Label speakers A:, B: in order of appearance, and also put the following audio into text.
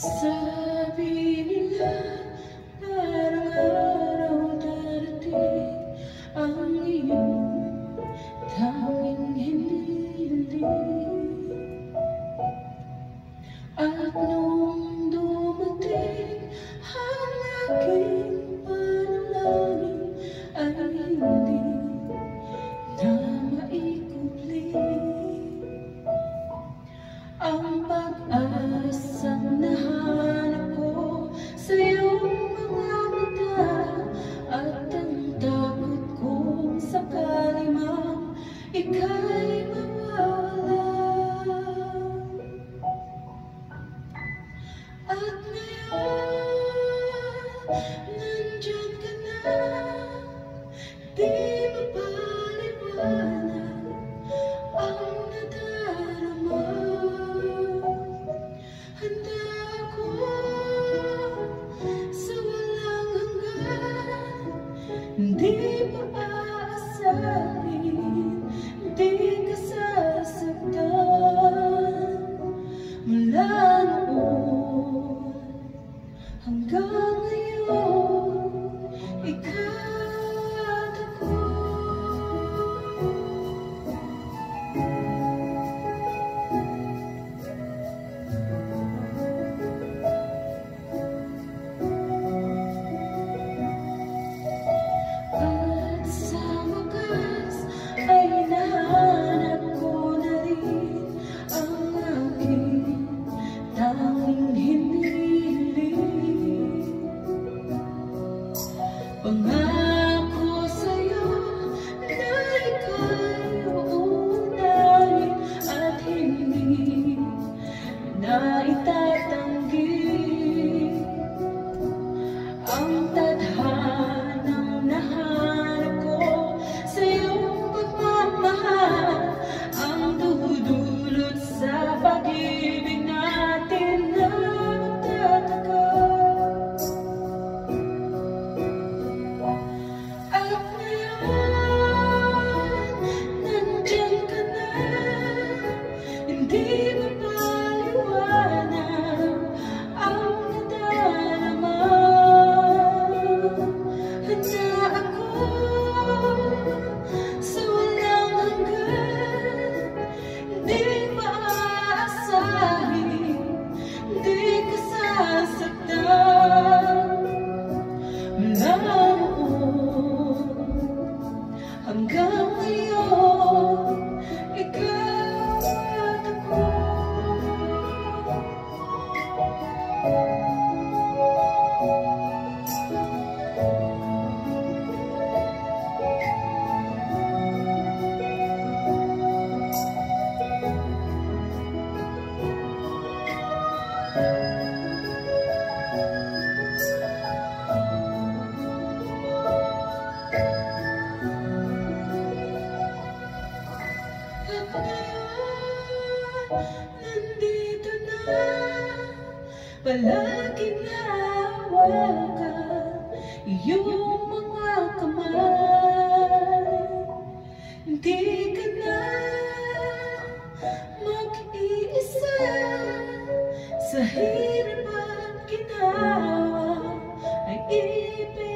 A: Sabi nila parang araw darating ang iyong tanging hiniling. At nung dumating ang aking panalangin ay hindi na maikubli ang pag-asang nahanap ko sa iyong mga mata, at ang takot kong sakali mang ika'y mawala. At ngayon, nandiyan ka na, di mapaliwanag ang nadarama. Handa ako sa walang hanggan, hindi pa aasahin, di ka sasaktan. Mula noon hanggang ngayon, ikaw ako. At sa wakas ay nahanap ko na rin ang aking tanging hiniling. Pangako sa'yo na ika'y uunahin at hindi na itatanggi ang tadhanang nahanap ko sa iyong pagmamahal, ang dudulot sa pag-ibig natin na magtatagal. At ngayon, nandiyan ka na, hindi mapaliwanag ang nadarama. Handa ako sa walang hanggan, di maaasahin, di ka sasaktan. Mula noon hanggang ngayon, ikaw at ako. At ngayon, nandito na, palaging hawakan iyong mga kamay. Hindi ka na mag-iisa sa hirap at ginawa ay ibig.